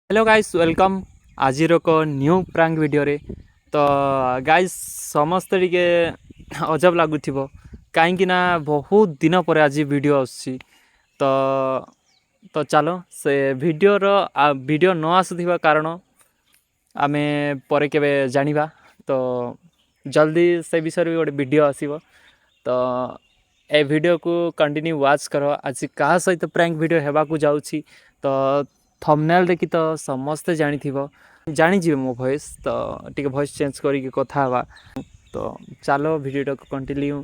Hello guys welcome आज new प्रांक video रे तो गाइस समस्त टिके अजब लगुथिबो कहीं ना बहुत दिन पर आज वीडियो आसी तो तो चलो से वीडियो न आसुथिबा कारण आमे परे केबे जानिबा तो जल्दी से विषय भी गोटे वीडियो आसीबो तो ए वीडियो को कंटिन्यू वाच करो आज क्या सहित प्रैंक वीडियो हेबा को जाउछि तो थंबनेल देखि तो समस्ते जानिथिबो जानिजिबे मो वॉइस तो टिके वॉइस चेंज करिके कथा हवा तो चलो वीडियो को कंटिन्यू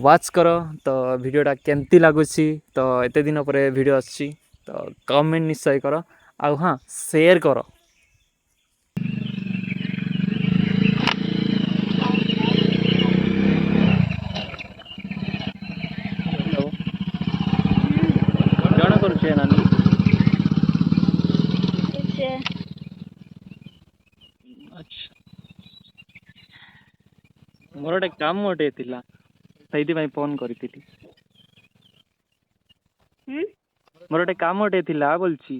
वाच करो तो वीडियोटा केमती लगुछि तो एते दिन पर वीडियो आछि तो कमेंट निश्चय करो आ हाँ शेयर करो। हेलो जण करूछे नानी से अच्छा मोर गोटे काम गोटे थिला सहीति भाई फोन करथिली मोर गोटे काम गोटे थिला बोलछि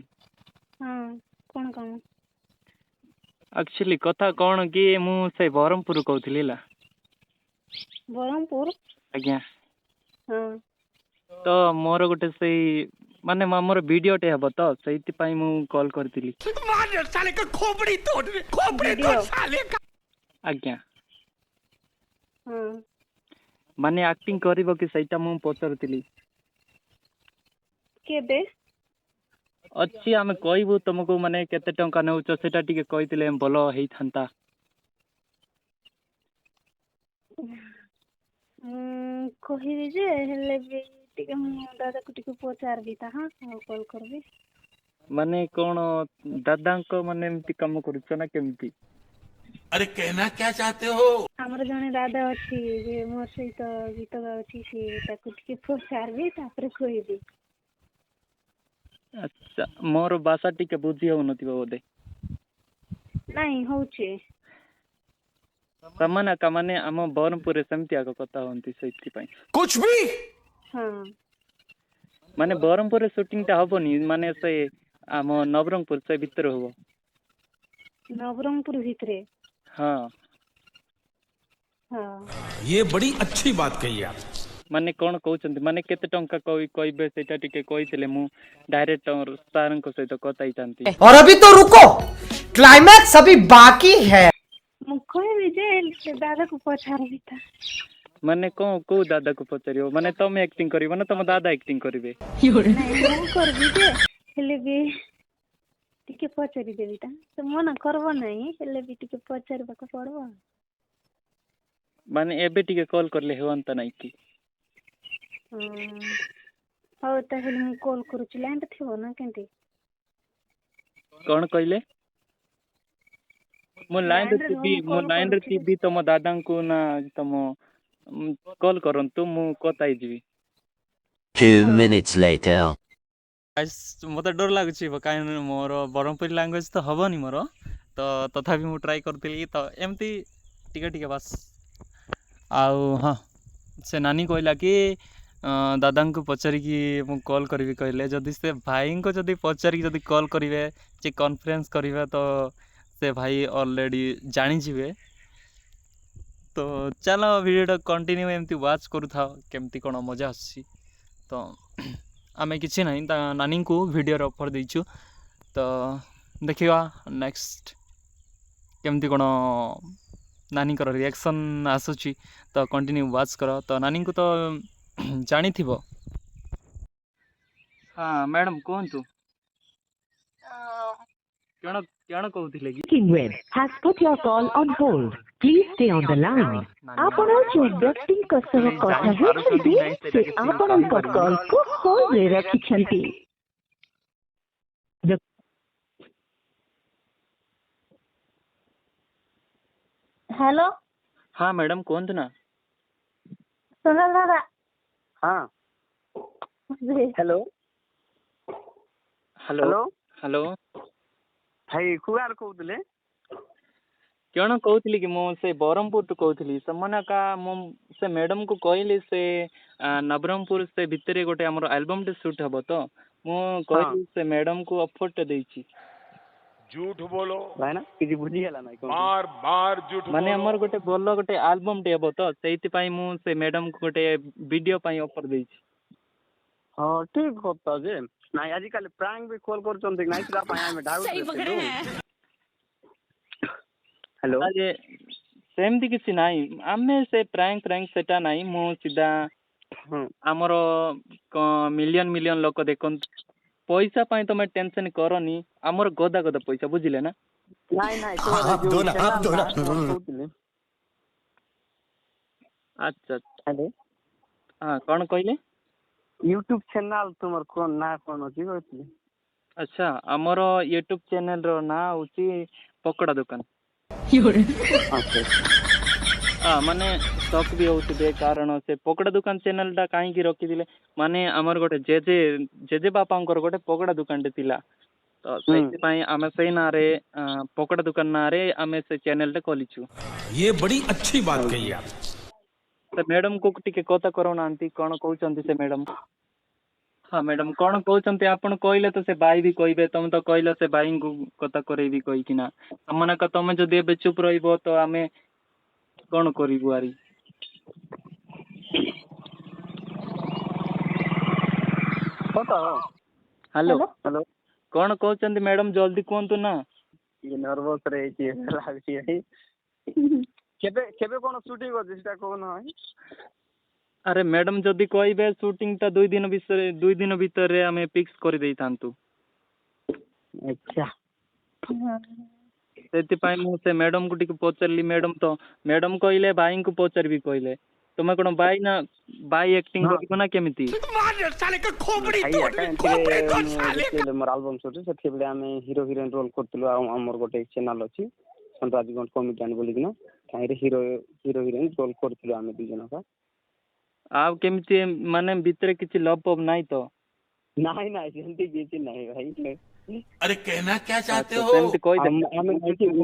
हाँ कौन काम एक्चुअली कथा कौन कि मु से बरहमपुर कहूଥିଲି ला बरहमपुर आज्ञा हाँ तो मोर गोटे से माने मोर वीडियोटे हेब तो सहीति पई मु कॉल करथिली वीडियो आज्ञा हाँ माने एक्टिंग करिवो कि सहीटा मु पचरथिली केबे अच्छी आमे कहबू तुमको माने केते टंका नउछ सेटा टिके कहितले भलो हेई थांता କହିବି ଯେ ହେଲେ ବି ଟିକେ ମୁଁ ଦାଦାକୁ ଟିକେ ପଚାରିବି ତା ହଁ ଆଉ କଲ୍ କରିବି माने कोन दादांको माने एमती काम करूछ ना केमती अरे कहना क्या चाहते हो। ଆମର ଜଣେ ଦାଦା ଅଛି ଯେ ମୋ ସହିତ ଗୀତ ଗାଉଛି ସିଏ ତାକୁ ଟିକେ ପଚାରିବି ତାପରେ କହିବି अच्छा मोर भाषा टिके बुझी हो नथिबो बोधे ନାଇଁ ହଉଛି समाना का माने आम बरहमपुर सेमती आग कथा होंती सेति पई कुछ भी ହଁ माने बरहमपुर शूटिंग ता हबनी माने से आम नवरंगपुर से भीतर होबो ନବରଙ୍ଗପୁର ଭିତରେ हां ହଁ ये बड़ी अच्छी बात कही आप। माने कोन कहउछंती माने केते टंका कहबे सेटा टिके कहितले मु डायरेक्टर सारंको सहित कथा हितांती और अभी तो रुको क्लाइमैक्स अभी बाकी है। ମୁଁ କହିବି ଯେ ସେ ଦାଦାକୁ ପଚାରିବି ତା माने को दादा को पचारियो माने तुम एक्टिंग करिवो ना तुम दादा एक्टिंग करिवे ନାଇଁ ମୁଁ କରିବି ଯେ ହେଲେ ବି ଟିକେ ପଚାରି ଦେବି ତା ସେ ମନା କରିବ ନାହିଁ ହେଲେ ବି ଟିକେ ପଚାରିବାକୁ ପଡିବ माने एबे टिके कॉल करले हेवंता नाही की ହଉ ତାହେଲେ ମୁଁ କଲ୍ କରୁଛି ଲାଇନରେ ଥିବ ନା କେମିତି कोन कहले मो लाइन रे टीवी मो लाइन रे टीवी तुम दादा को ना तुम कॉल करंतु मु कताई जीवी 2 minutes later. गाइस मते डर लागुछि काइन मोर बरहमपुरी लैंग्वेज तो हबनी मोर तो तथापि मु ट्राई करथिली तो एमती टिके टिके बस आउ हाँ से नानी कहला कि दादा को पचारिकी मु कॉल करी कहले जदि से भाई को जदि पचारिकी जदि कॉल करिवे जे कॉन्फ्रेंस करिवे तो से भाई ऑलरेडी जानी जिवे तो चलो वीडियो कंटिन्यू एमती वाच करू था केमती कोन मजा आसी तो आमे किसी नहीं नानी को वीडियो ऑफर देचु तो देखिवा नेक्स्ट केमती कोन नानी को रिएक्शन आसुची तो कंटिन्यू वाच करो तो नानी को तो जानी थिबो हाँ मैडम कहतु केण केण कहउथिले कि Speaking with has put your call on hold. Please stay on the line. ଆପଣ ଯେଉଁ ବ୍ୟକ୍ତିଙ୍କ ସହ କଥା ହେଉଛନ୍ତି ସେ ଆପଣଙ୍କ କଲ୍କୁ ହୋଲ୍ଡରେ ରଖିଛନ୍ତି। ହ୍ୟାଲୋ हाँ मैडम कहतु ना ସୁନା ଦାଦା हाँ ହ୍ୟାଲୋ हेलो हेलो भाई कुआर कहते केण कहूली कि मो से बरहमपुर तो कहूली से का मो से मैडम को कहली से नवरंगपुर से भितर गोटे आमर एल्बम टे शूट हम तो मु कहली से मैडम को ऑफर टे देछि झूठ बोलो ଭାଇନା କିଛି ବୁଝିହେଲା ନାହିଁ କଣ बार बार झूठ ମାନେ बोलो ଆମର ଗୋଟେ ଭଲ ଗୋଟେ ଆଲବମ୍ ଟେ ହେବ ତ ସେଇଥିପାଇଁ ମୁଁ ସେ ମ୍ୟାଡାମକୁ ଗୋଟେ ଭିଡିଓ ପାଇଁ ଅଫର ଦେଇଛି। ହଁ ଠିକ କଥା ଯେ ନାଇଁ ଆଜିକାଲି ପ୍ରାଙ୍କ ବି କଲ୍ କରୁଛନ୍ତି କି ନାଇଁ ସେଟା ପାଇଁ ଆମେ ଡାଉଟ୍ ହ୍ୟାଲୋ ଯେ ସେମିତି କିଛି ନାହିଁ ଆମେ ସେ ପ୍ରାଙ୍କ ସେଟା ନାହିଁ ମୁଁ ସିଧା ହଁ ଆମର ମିଲିୟନ ଲୋକ ଦେଖନ୍ତୁ ପଇସା ପାଇଁ ତମେ ଟେନସନ କରନି ଆମର ଗଦା ପଇସା ବୁଝିଲେ ନା। ନାଇଁ ନାଇଁ କହୁଥିଲି ଆଚ୍ଛା ହ୍ୟାଲୋ ହଁ କ'ଣ କହିଲେ? ୟୁଟ୍ୟୁବ ଚ୍ୟାନେଲ ତୁମର କ'ଣ ନାଁ କ'ଣ ଅଛି କହିଥିଲି। ଆଚ୍ଛା ଆମର ୟୁଟ୍ୟୁବ ଚ୍ୟାନେଲର ନାଁ ହେଉଛି ପକୋଡ଼ା ଦୋକାନ। ମାନେ ଷ୍ଟକ୍ ବି ହେଉଥିବେ କାରଣ ସେ ପକୋଡ଼ା ଦୋକାନ ଚ୍ୟାନେଲଟା କାହିଁକି ରଖିଥିଲେ ମାନେ ଆମର ଗୋଟେ ଜେଜେ ବାପାଙ୍କର ଗୋଟେ ପକୋଡ଼ା ଦୋକାନଟେ ଥିଲା ତ ସେଇଥିପାଇଁ ଆମେ ସେଇ ନାଁରେ ପକୋଡ଼ା ଦୋକାନ ନାଁରେ ଆମେ ସେ ଚ୍ୟାନେଲଟା ଖୋଲିଛୁ। ये बड़ी अच्छी बात कही आप। ସେ ମ୍ୟାଡ଼ାମକୁ ଟିକେ କଥା କରାଉନାହାନ୍ତି କ'ଣ କହୁଛନ୍ତି ସେ ମ୍ୟାଡ଼ାମ। ହଁ ମ୍ୟାଡ଼ାମ କ'ଣ କହୁଛନ୍ତି ଆପଣ କହିଲେ ତ ସେ ଭାଇ ବି କହିବେ ତମେ ତ କହିଲ ସେ ଭାଇଙ୍କୁ କଥା କରେଇବି କହିକିନା ତମେ ଯଦି ଏବେ ଚୁପ୍ ରହିବ ତ ଆମେ କ'ଣ କରିବୁ ଆରି। ହ୍ୟାଲୋ ହ୍ୟାଲୋ କ'ଣ କହୁଛନ୍ତି ମ୍ୟାଡ଼ାମ ଜଲ୍ଦି କୁହନ୍ତୁ ନା। ଟିକେ ନର୍ଭସରେ ହେଇଛି ଲାଗୁଛି ଭାଇ କେବେ କେବେ କ'ଣ ସୁଟିଂ ଅଛି ସେଟା କହୁନ ଭାଇ। ଆରେ ମ୍ୟାଡ଼ାମ ଯଦି କହିବେ ସୁଟିଂଟା 2 ଦିନ ଭିତରେ ଆମେ ଫିକ୍ସ କରିଦେଇଥାନ୍ତୁ। ଆଚ୍ଛା ସେଥିପାଇଁ ମୁଁ ସେ ମ୍ୟାଡ଼ାମକୁ ଟିକେ ପଚାରିଲି ମ୍ୟାଡ଼ାମ କହିଲେ ଭାଇଙ୍କୁ ପଚାରିବି କହିଲେ ତମେ କ'ଣ ଭାଇ ଆକ୍ଟିଂ କରିବ ନା କେମିତି? ମୋର ଆଲବମ୍ ସୁଟ୍ ସେତେବେଳେ ଆମେ ହିରୋ ହିରୋଇନ ରୋଲ୍ କରୁଥିଲୁ ଆଉ ଆମର ଗୋଟେ ଚ୍ୟାନେଲ ଅଛି ସନ୍ତରାଜଗଞ୍ଜ କମିଟିଆନ ବୋଲିକିନା ତାହିଁରେ ହିରୋ ହିରୋଇନ ରୋଲ୍ କରୁଥିଲୁ ଆମେ 2 ଜଣ। ଆଉ କେମିତି ମାନେ ଭିତରେ କିଛି ଲଭ୍ ନାହିଁ ତ? ନାଇଁ ନାଇଁ ସେମିତି କିଛି ନାହିଁ ଭାଇ। अरे कहना क्या चाहते हो? ସେମିତି କହିଦେ। ଆମେ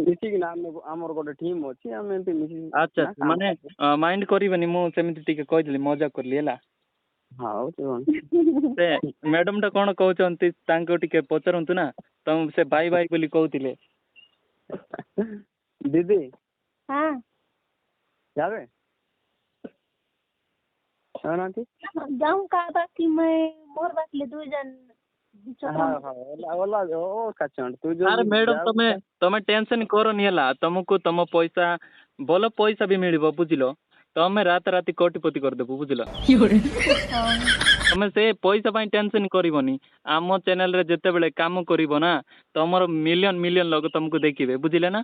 ମିଶିକିନା ଆମର ଗୋଟେ ଟିମ୍ ଅଛି ଆମେ ଏମିତି ମିଶିକି ଆଚ୍ଛା ମାନେ ମାଇଣ୍ଡ କରିବେନି ମୁଁ ସେମିତି ଟିକେ କହିଦେଲି ମଜା କରଲି ହେଲା। ହଉ ସେ ମ୍ୟାଡ଼ାମଟା କ'ଣ କହୁଛନ୍ତି ତାଙ୍କୁ ଟିକେ ପଚାରନ୍ତୁ ନା ତମ ସେ ଭାଇ ବୋଲି କହୁଥିଲେ। दीदी हाँ जावे जाऊँ कहा था कि मैं मोर बात ले 2 जन ଆରେ ମ୍ୟାଡ଼ାମ ତମେ ଟେନସନ କରନି ହେଲା ତମକୁ ତମ ପଇସା ଭଲ ପଇସା ବି ମିଳିବ ବୁଝିଲ ତମେ ରାତି କୋଟିପତି କରିଦେବୁ ବୁଝିଲ। ତମେ ସେ ପଇସା ପାଇଁ ଟେନସନ କରିବନି ଆମ ଚ୍ୟାନେଲରେ ଯେତେବେଳେ କାମ କରିବ ନା ତମର ମିଲିୟନ ଲୋକ ତମକୁ ଦେଖିବେ ବୁଝିଲେ ନା।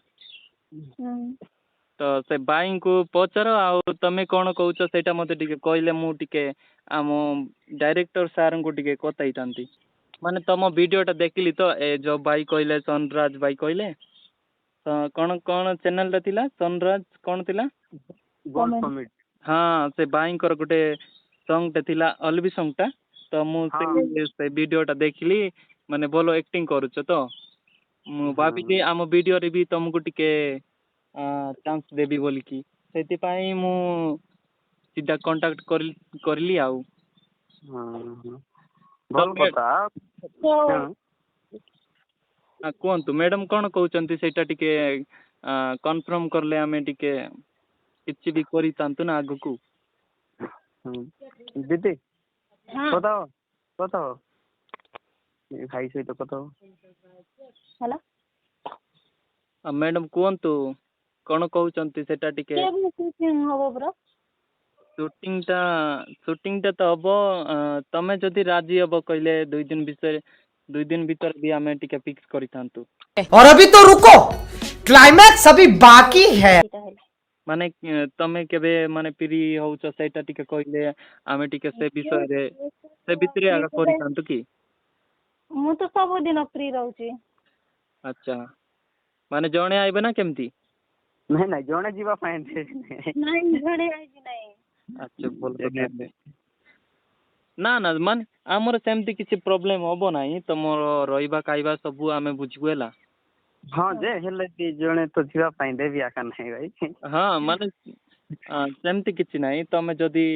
ତ ସେ ଭାଇଙ୍କୁ ପଚାର ଆଉ ତମେ କ'ଣ କହୁଛ ସେଇଟା ମୋତେ ଟିକେ କହିଲେ ମୁଁ ଟିକେ ଆମ ଡାଇରେକ୍ଟର ସାର୍ଙ୍କୁ ଟିକେ କଥା ହେଇଥାନ୍ତି। ମାନେ ତମ ଭିଡ଼ିଓଟା ଦେଖିଲି ତ ଏ ଯେଉଁ ଭାଇ କହିଲେ ସନରାଜ ଭାଇ କହିଲେ ତ କ'ଣ ଚ୍ୟାନେଲଟା ଥିଲା ସନରାଜ କ'ଣ ଥିଲା? ହଁ ସେ ଭାଇଙ୍କର ଗୋଟେ ସଙ୍ଗଟେ ଥିଲା ଅଲବି ସଙ୍ଗଟା ତ ମୁଁ ସେ ଭିଡ଼ିଓଟା ଦେଖିଲି ମାନେ ଭଲ ଆକ୍ଟିଂ କରୁଛ ତ ମୁଁ ଭାବିଲି ଆମ ଭିଡ଼ିଓରେ ବି ତମକୁ ଟିକେ ଚାନ୍ସ ଦେବି ବୋଲିକି ସେଥିପାଇଁ ମୁଁ ସିଧା କଣ୍ଟାକ୍ଟ କରିଲି ଆଉ। କୁହନ୍ତୁ ମ୍ୟାଡ଼ାମ କ'ଣ କହୁଛନ୍ତି ସେଇଟା ଟିକେ କନଫର୍ମ କଲେ ଆମେ ଟିକେ କିଛି ବି କରିଥାନ୍ତୁ ନା ଆଗକୁ। ଦିଦି କଥା ଭାଇ ସହିତ କଥା हेलो ମ୍ୟାଡ଼ାମ କୁହନ୍ତୁ କ'ଣ କହୁଛନ୍ତି ସେଟା ଟିକେ ହବ ବ୍ରୋ ସୁଟିଂଟା ତ ହବ ତମେ ଯଦି ରାଜି ହବ କହିଲେ 2 ଦିନ ଭିତରେ ବି ଆମେ ଟିକେ ଫିକ୍ସ କରିଥାନ୍ତୁ। और अभी तो रुको, क्लाइमैक्स अभी बाकी है। ମାନେ ତମେ କେବେ ମାନେ ଫ୍ରି ହଉଛ ସେଇଟା ଟିକେ କହିଲେ ଆମେ ଟିକେ ସେ ଭିତରେ ଆଗ କରିଥାନ୍ତୁ କି। ମୁଁ ତ ସବୁଦିନ ଫ୍ରି ରହୁଛି। ଆଚ୍ଛା ମାନେ ଜଣେ ଆଇବେ ନା କେମିତି? ନାଇଁ ଜଣେ ଯିବା ପାଇଁ ନାଇଁ ଜଣେ ଆଇବି ନାହିଁ। ଆଚ୍ଛା ଭଲ ନା ମାନେ ଆମର ସେମିତି କିଛି ପ୍ରୋବ୍ଲେମ ହବ ନାହିଁ ତମର ରହିବା ଖାଇବା ସବୁ ଆମେ ବୁଝିବୁ ହେଲା। ହଁ ଯେ ହେଲେ ବି ଜଣେ ତ ଯିବା ପାଇଁ ଦେବି ଆକା ନାହିଁ ଭାଇ। ହଁ ମାନେ ସେମିତି କିଛି ନାହିଁ ତମେ ଯଦି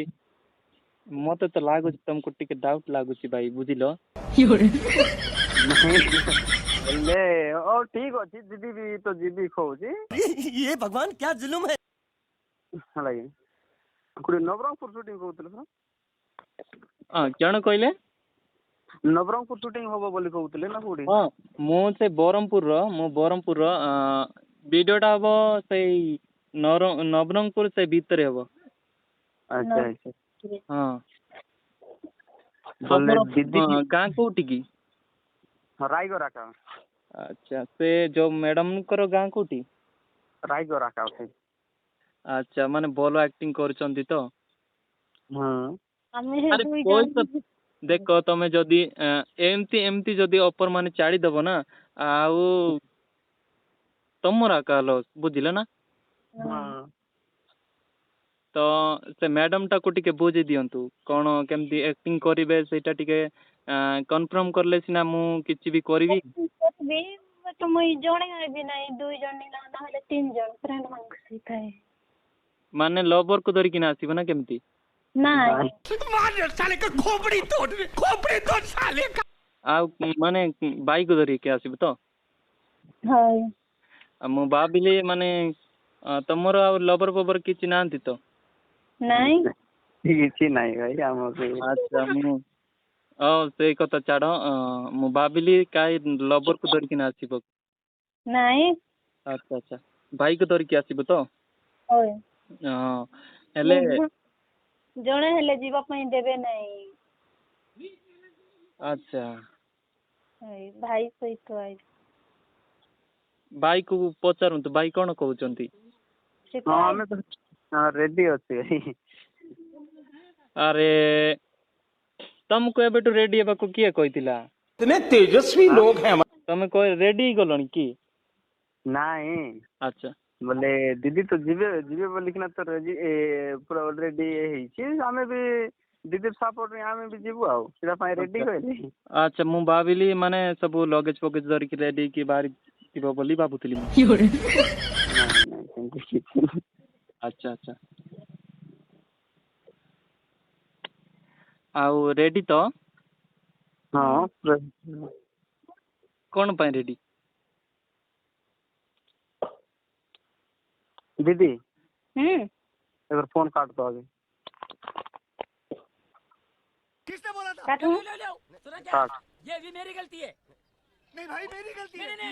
ମୋତେ ତ ଲାଗୁଛି ତମକୁ ଟିକେ ଡାଉଟ୍ ଲାଗୁଛି ଭାଇ ବୁଝିଲ। ହେଲେ ହଉ ଠିକ ଅଛି ଯିବି ବି ତ ଯିବି କହୁଛି ये भगवान क्या जुल्म है। ହେଲା କି କୋଉଠି ନବରଙ୍ଗପୁର ସୁଟିଂ କହୁଥିଲେ ସାର୍ କ'ଣ କହିଲେ? ନବରଙ୍ଗପୁର ସୁଟିଂ ହବ ବୋଲି କହୁଥିଲେ ନା କୋଉଠି? ହଁ ମୁଁ ସେ ବ୍ରହ୍ମପୁରର ଭିଡ଼ିଓଟା ହବ ସେଇ ନବରଙ୍ଗପୁର ସେ ଭିତରେ ହବ। ଆଚ୍ଛା ଆଚ୍ଛା ହଁ ବୋଲେ ତମର ଦିଦି ଗାଁ କୋଉଠି କି? ରାୟଗଡ଼ା କା ଆଚ୍ଛା ସେ ଯୋଉ ମ୍ୟାଡ଼ାମଙ୍କର ଗାଁ କୋଉଠି? ରାୟଗଡ଼ା କା ଅଛି ଆଚ୍ଛା ମାନେ ଭଲ ଆକ୍ଟିଂ କରୁଛନ୍ତି ତ? ଆମେ ଆରେ ଦୁଇ ପଇସା ଜଣ ଦେଖ ତମେ ଯଦି ଏମିତି ଯଦି ଅଫର ମାନେ ଛାଡ଼ିଦବ ନା ଆଉ ତମର ଆକା ଲସ୍ ବୁଝିଲ ନା? ତ ସେ ମ୍ୟାଡ଼ାମଟାକୁ ଟିକେ ବୁଝି ଦିଅନ୍ତୁ କ'ଣ କେମିତି ଆକ୍ଟିଂ କରିବେ ସେଇଟା ଟିକେ କନଫର୍ମ କଲେ ସିନା ମୁଁ କିଛି ବି କରିବି। କରିବି ବଟ୍ ମୁଇଁ ଜଣେ ହେବି ନାହିଁ 2 ଜଣ ନହେଲେ 3 ଜଣ ଫ୍ରେଣ୍ଡ ମାନଙ୍କ ସହିତ ମାନେ ଲଭରକୁ ଧରିକିନା ଆସିବ ନା କେମିତି? ନାଇଁ ଆଉ ମାନେ ବାଇକ୍ ଧରିକି ଆସିବ ତ? ହଉ ଆଉ ମୁଁ ଭାବିଲି ମାନେ ତମର ଆଉ ଲଭର ଫଭର କିଛି ନାହାନ୍ତି ତ? ନାଇଁ କିଛି ନାହିଁ ଭାଇ ଆମକୁ ଆଚ୍ଛା ମୁଁ ସେଇ କଥା ଛାଡ଼ ମୁଁ ଭାବିଲି କାହିଁ ଲଭରକୁ ଧରିକିନା ଆସିବ। ନାଇଁ ଆଚ୍ଛା ଆଚ୍ଛା ବାଇକ୍ ଧରିକି ଆସିବ ତ? ହଉ ହଁ ହେଲେ ଜଣେ ହେଲେ ଯିବା ପାଇଁ ଦେବେ ନାହିଁ ଆଚ୍ଛା ଭାଇ ସହିତ ଆଇବି ଭାଇକୁ ପଚାରନ୍ତୁ ଭାଇ କ'ଣ କହୁଛନ୍ତି? ସେ ହଁ ଆମେ ତ ରେଡି ଅଛି ଭାଇ ଆରେ ତମକୁ ଏବେଠୁ ରେଡି ହେବାକୁ କିଏ କହିଥିଲା? इतने तेजस्वी लोग हैं ତମେ ରେଡି ହେଇଗଲଣି କି? ନାଇଁ ଆଚ୍ଛା ବୋଲେ ଦିଦି ତ ଯିବେ ବୋଲିକିନା ତ ପୁରା ଅଲରେଡି ହେଇଛି ଆମେ ବି ଦିଦି ସପୋର୍ଟ ଆମେ ବି ଯିବୁ ଆଉ ସେଟା ପାଇଁ ରେଡି କହିଲି ଆଚ୍ଛା ମୁଁ ଭାବିଲି ମାନେ ସବୁ ଲଗେଜ ଫଗେଜ ଧରିକି ରେଡି ହେଇକି ବାହାରି ଥିବ ବୋଲି ଭାବୁଥିଲି ମୁଁ। ନାଇଁ ନାଇଁ ସେମିତି କିଛି ନାହିଁ। ଆଚ୍ଛା ଆଚ୍ଛା ଆଉ ରେଡି ତ? ହଁ କ'ଣ ପାଇଁ ରେଡି? ଦିଦି हम्म एबार फोन काट दो अभी किसने बोला था? काटूं काट ये भी मेरी गलती है। नहीं भाई मेरी गलती है।